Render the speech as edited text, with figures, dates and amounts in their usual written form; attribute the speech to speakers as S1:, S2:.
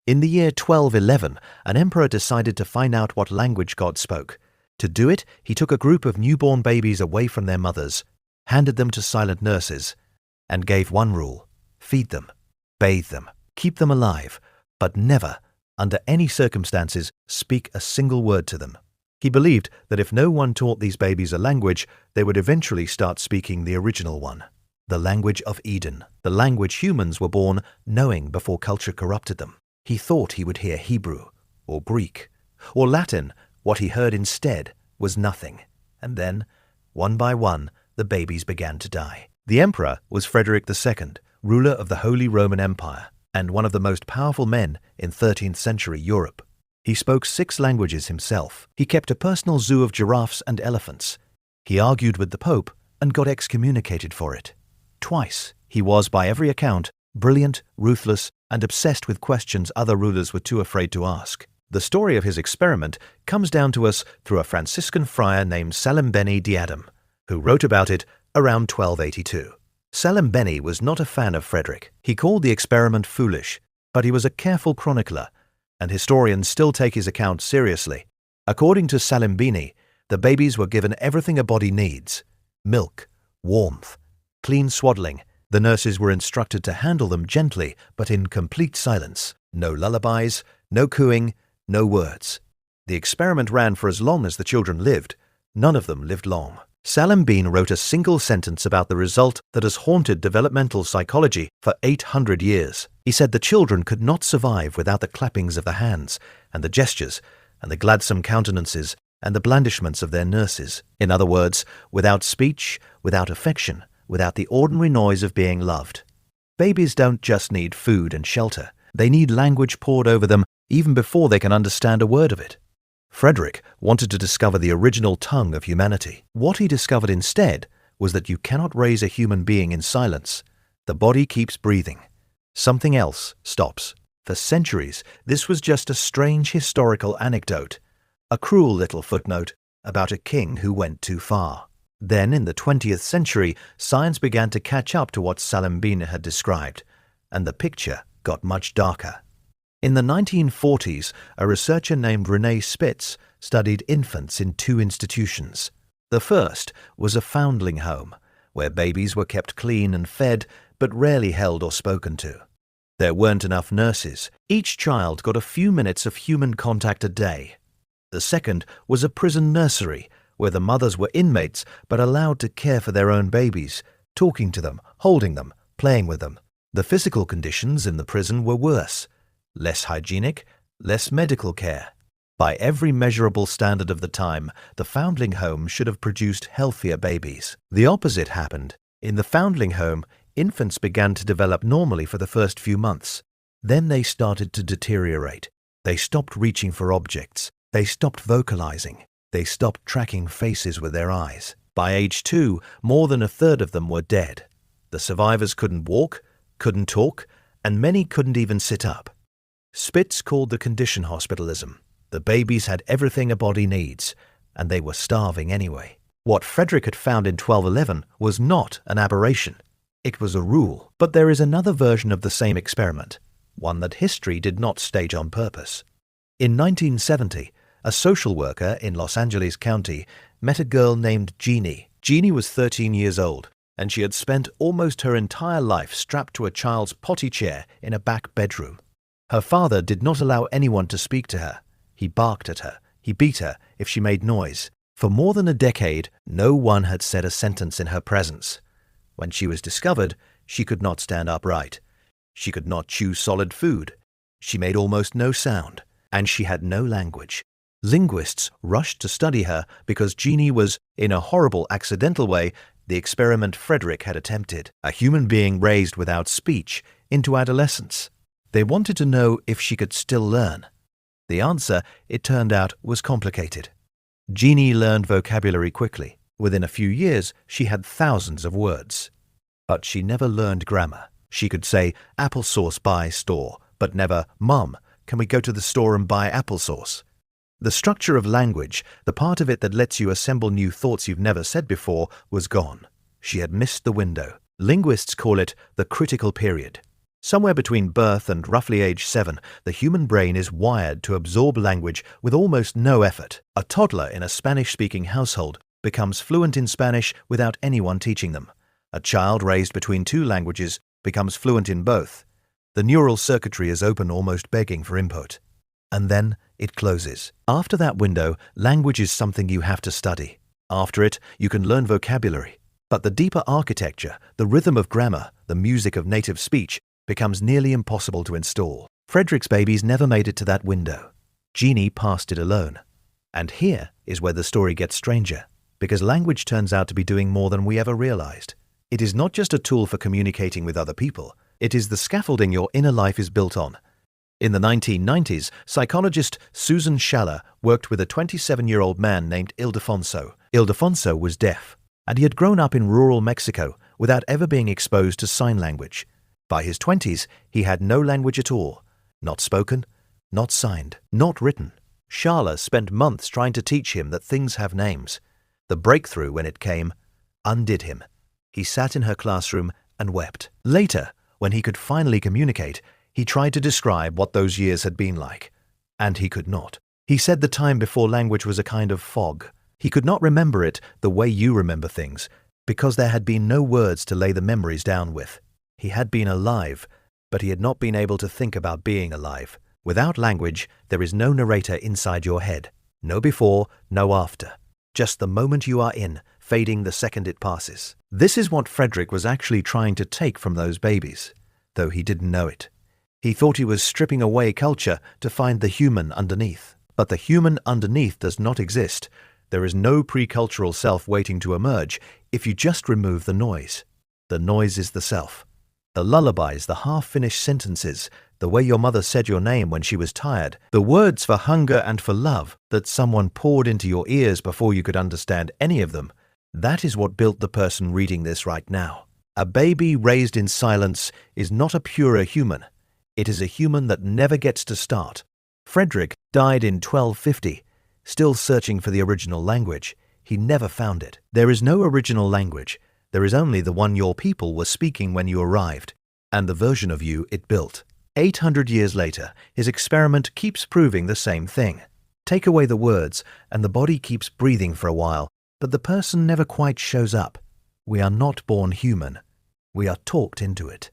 S1: In the year 1211, an emperor decided to find out what language God spoke. To do it, he took a group of newborn babies away from their mothers, handed them to silent nurses, and gave one rule: feed them, bathe them, keep them alive, but never, under any circumstances, speak a single word to them. He believed that if no one taught these babies a language, they would eventually start speaking the original one, the language of Eden, the language humans were born knowing before culture corrupted them. He thought he would hear Hebrew, or Greek, or Latin. What he heard instead was nothing. And then, one by one, the babies began to die. The emperor was Frederick II, ruler of the Holy Roman Empire, and one of the most powerful men in 13th century Europe. He spoke 6 languages himself. He kept a personal zoo of giraffes and elephants. He argued with the Pope and got excommunicated for it. Twice, he was, by every account, brilliant, ruthless, and obsessed with questions other rulers were too afraid to ask. The story of his experiment comes down to us through a Franciscan friar named Salim Beni Diadem, who wrote about it around 1282. Salim Beni was not a fan of Frederick. He called the experiment foolish, but he was a careful chronicler, and historians still take his account seriously. According to Salim Beni, the babies were given everything a body needs: milk, warmth, clean swaddling. The nurses were instructed to handle them gently but in complete silence. No lullabies, no cooing, no words. The experiment ran for as long as the children lived. None of them lived long. Salim Beni wrote a single sentence about the result that has haunted developmental psychology for 800 years. He said the children could not survive without the clappings of the hands and the gestures and the gladsome countenances and the blandishments of their nurses. In other words, without speech, without affection, without the ordinary noise of being loved. Babies don't just need food and shelter. They need language poured over them even before they can understand a word of it. Frederick wanted to discover the original tongue of humanity. What he discovered instead was that you cannot raise a human being in silence. The body keeps breathing. Something else stops. For centuries, this was just a strange historical anecdote, a cruel little footnote about a king who went too far. Then, in the 20th century, science began to catch up to what Salim Beni had described, and the picture got much darker. In the 1940s, a researcher named René Spitz studied infants in 2 institutions. The first was a foundling home, where babies were kept clean and fed, but rarely held or spoken to. There weren't enough nurses. Each child got a few minutes of human contact a day. The second was a prison nursery, where the mothers were inmates but allowed to care for their own babies, talking to them, holding them, playing with them. The physical conditions in the prison were worse, less hygienic, less medical care. By every measurable standard of the time, the foundling home should have produced healthier babies. The opposite happened. In the foundling home, infants began to develop normally for the first few months. Then they started to deteriorate. They stopped reaching for objects. They stopped vocalizing. They stopped tracking faces with their eyes. By age 2, more than a third of them were dead. The survivors couldn't walk, couldn't talk, and many couldn't even sit up. Spitz called the condition hospitalism. The babies had everything a body needs, and they were starving anyway. What Frederick had found in 1211 was not an aberration. It was a rule. But there is another version of the same experiment, one that history did not stage on purpose. In 1970, a social worker in Los Angeles County met a girl named Jeannie. Jeannie was 13 years old, and she had spent almost her entire life strapped to a child's potty chair in a back bedroom. Her father did not allow anyone to speak to her. He barked at her. He beat her if she made noise. For more than a decade, no one had said a sentence in her presence. When she was discovered, she could not stand upright. She could not chew solid food. She made almost no sound, and she had no language. Linguists rushed to study her because Jeannie was, in a horrible accidental way, the experiment Frederick had attempted, a human being raised without speech into adolescence. They wanted to know if she could still learn. The answer, it turned out, was complicated. Jeannie learned vocabulary quickly. Within a few years, she had thousands of words. But she never learned grammar. She could say, "Applesauce buy store," but never, "Mom, can we go to the store and buy applesauce?" The structure of language, the part of it that lets you assemble new thoughts you've never said before, was gone. She had missed the window. Linguists call it the critical period. Somewhere between birth and roughly age 7, the human brain is wired to absorb language with almost no effort. A toddler in a Spanish-speaking household becomes fluent in Spanish without anyone teaching them. A child raised between two languages becomes fluent in both. The neural circuitry is open, almost begging for input. And then it closes. After that window, language is something you have to study. After it, you can learn vocabulary. But the deeper architecture, the rhythm of grammar, the music of native speech, becomes nearly impossible to install. Frederick's babies never made it to that window. Jeannie passed it alone. And here is where the story gets stranger, because language turns out to be doing more than we ever realized. It is not just a tool for communicating with other people. It is the scaffolding your inner life is built on. In the 1990s, psychologist Susan Schaller worked with a 27-year-old man named Ildefonso. Ildefonso was deaf, and he had grown up in rural Mexico without ever being exposed to sign language. By his 20s, he had no language at all, not spoken, not signed, not written. Schaller spent months trying to teach him that things have names. The breakthrough, when it came, undid him. He sat in her classroom and wept. Later, when he could finally communicate, he tried to describe what those years had been like, and he could not. He said the time before language was a kind of fog. He could not remember it the way you remember things, because there had been no words to lay the memories down with. He had been alive, but he had not been able to think about being alive. Without language, there is no narrator inside your head. No before, no after. Just the moment you are in, fading the second it passes. This is what Frederick was actually trying to take from those babies, though he didn't know it. He thought he was stripping away culture to find the human underneath. But the human underneath does not exist. There is no pre-cultural self waiting to emerge if you just remove the noise. The noise is the self. The lullabies, the half-finished sentences, the way your mother said your name when she was tired, the words for hunger and for love that someone poured into your ears before you could understand any of them, that is what built the person reading this right now. A baby raised in silence is not a purer human. It is a human that never gets to start. Frederick died in 1250, still searching for the original language. He never found it. There is no original language. There is only the one your people were speaking when you arrived, and the version of you it built. 800 years later, his experiment keeps proving the same thing. Take away the words, and the body keeps breathing for a while, but the person never quite shows up. We are not born human. We are talked into it.